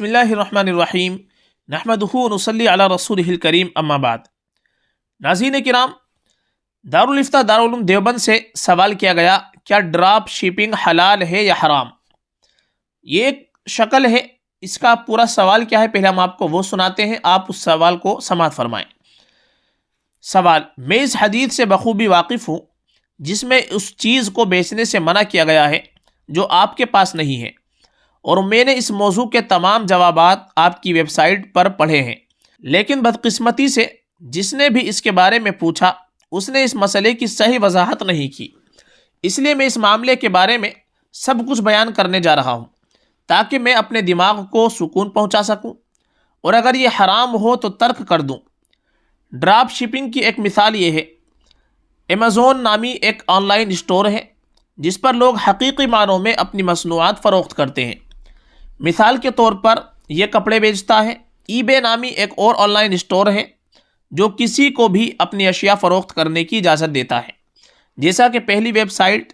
بسم اللہ الرحمن الرحیم نحمدہ ونصلی علی رسولہ الکریم اما بعد۔ ناظرین کرام، دارالفتہ دارالعلوم دیوبند سے سوال کیا گیا، کیا ڈراپ شپنگ حلال ہے یا حرام؟ یہ ایک شکل ہے، اس کا پورا سوال کیا ہے پہلے ہم آپ کو وہ سناتے ہیں، آپ اس سوال کو سماعت فرمائیں۔ سوال: میں اس حدیث سے بخوبی واقف ہوں جس میں اس چیز کو بیچنے سے منع کیا گیا ہے جو آپ کے پاس نہیں ہے، اور میں نے اس موضوع کے تمام جوابات آپ کی ویب سائٹ پر پڑھے ہیں، لیکن بدقسمتی سے جس نے بھی اس کے بارے میں پوچھا اس نے اس مسئلے کی صحیح وضاحت نہیں کی، اس لیے میں اس معاملے کے بارے میں سب کچھ بیان کرنے جا رہا ہوں تاکہ میں اپنے دماغ کو سکون پہنچا سکوں، اور اگر یہ حرام ہو تو ترک کر دوں۔ ڈراپ شپنگ کی ایک مثال یہ ہے، امیزون نامی ایک آن لائن اسٹور ہے جس پر لوگ حقیقی معنوں میں اپنی مصنوعات فروخت کرتے ہیں۔ مثال کے طور پر یہ کپڑے بیچتا ہے۔ ای بے نامی ایک اور آن لائن اسٹور ہے جو کسی کو بھی اپنی اشیاء فروخت کرنے کی اجازت دیتا ہے، جیسا کہ پہلی ویب سائٹ،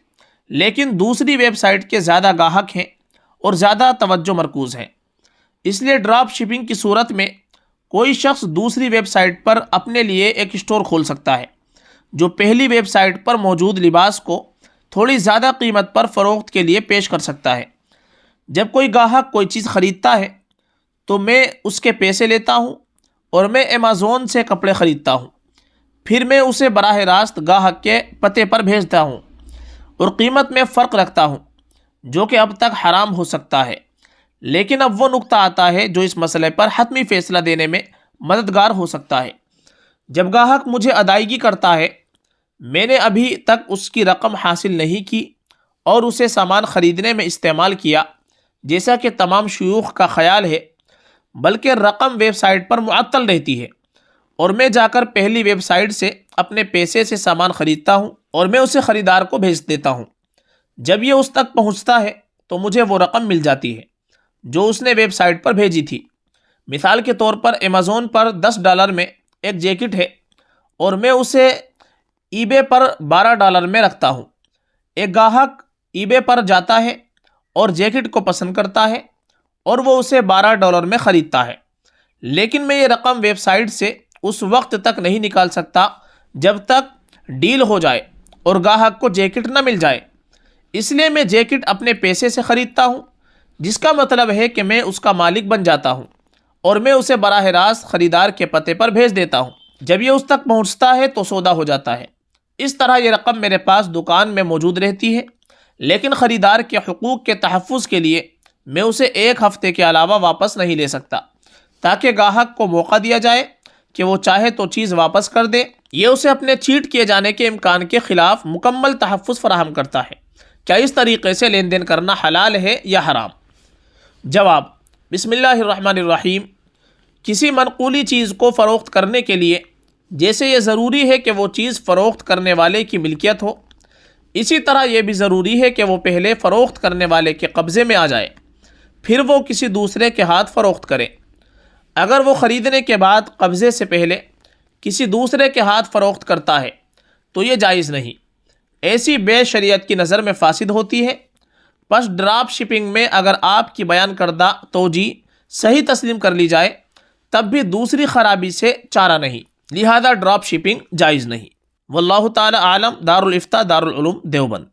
لیکن دوسری ویب سائٹ کے زیادہ گاہک ہیں اور زیادہ توجہ مرکوز ہے۔ اس لیے ڈراپ شپنگ کی صورت میں کوئی شخص دوسری ویب سائٹ پر اپنے لیے ایک اسٹور کھول سکتا ہے جو پہلی ویب سائٹ پر موجود لباس کو تھوڑی زیادہ قیمت پر فروخت کے لیے پیش کر سکتا ہے۔ جب کوئی گاہک کوئی چیز خریدتا ہے تو میں اس کے پیسے لیتا ہوں اور میں امیزون سے کپڑے خریدتا ہوں، پھر میں اسے براہ راست گاہک کے پتے پر بھیجتا ہوں اور قیمت میں فرق رکھتا ہوں، جو کہ اب تک حرام ہو سکتا ہے، لیکن اب وہ نقطہ آتا ہے جو اس مسئلے پر حتمی فیصلہ دینے میں مددگار ہو سکتا ہے۔ جب گاہک مجھے ادائیگی کرتا ہے، میں نے ابھی تک اس کی رقم حاصل نہیں کی اور اسے سامان خریدنے میں استعمال کیا جیسا کہ تمام شیوخ کا خیال ہے، بلکہ رقم ویب سائٹ پر معطل رہتی ہے، اور میں جا کر پہلی ویب سائٹ سے اپنے پیسے سے سامان خریدتا ہوں اور میں اسے خریدار کو بھیج دیتا ہوں۔ جب یہ اس تک پہنچتا ہے تو مجھے وہ رقم مل جاتی ہے جو اس نے ویب سائٹ پر بھیجی تھی۔ مثال کے طور پر امیزون پر $10 میں ایک جیکٹ ہے اور میں اسے ای بے پر $12 میں رکھتا ہوں۔ ایک گاہک ای بے پر جاتا ہے اور جیکٹ کو پسند کرتا ہے اور وہ اسے $12 میں خریدتا ہے، لیکن میں یہ رقم ویب سائٹ سے اس وقت تک نہیں نکال سکتا جب تک ڈیل ہو جائے اور گاہک کو جیکٹ نہ مل جائے۔ اس لیے میں جیکٹ اپنے پیسے سے خریدتا ہوں، جس کا مطلب ہے کہ میں اس کا مالک بن جاتا ہوں اور میں اسے براہ راست خریدار کے پتے پر بھیج دیتا ہوں۔ جب یہ اس تک پہنچتا ہے تو سودا ہو جاتا ہے۔ اس طرح یہ رقم میرے پاس دکان میں موجود رہتی ہے، لیکن خریدار کے حقوق کے تحفظ کے لیے میں اسے 1 ہفتے کے علاوہ واپس نہیں لے سکتا، تاکہ گاہک کو موقع دیا جائے کہ وہ چاہے تو چیز واپس کر دے۔ یہ اسے اپنے چیٹ کیے جانے کے امکان کے خلاف مکمل تحفظ فراہم کرتا ہے۔ کیا اس طریقے سے لین دین کرنا حلال ہے یا حرام؟ جواب: بسم اللہ الرحمن الرحیم۔ کسی منقولی چیز کو فروخت کرنے کے لیے جیسے یہ ضروری ہے کہ وہ چیز فروخت کرنے والے کی ملکیت ہو، اسی طرح یہ بھی ضروری ہے کہ وہ پہلے فروخت کرنے والے کے قبضے میں آ جائے، پھر وہ کسی دوسرے کے ہاتھ فروخت کرے۔ اگر وہ خریدنے کے بعد قبضے سے پہلے کسی دوسرے کے ہاتھ فروخت کرتا ہے تو یہ جائز نہیں، ایسی بے شریعت کی نظر میں فاسد ہوتی ہے۔ پس ڈراپ شپنگ میں اگر آپ کی بیان کردہ توجیہ صحیح تسلیم کر لی جائے تب بھی دوسری خرابی سے چارہ نہیں، لہذا ڈراپ شپنگ جائز نہیں۔ واللہ تعالی عالم۔ دارالفتہ دارالعلوم دیوبند۔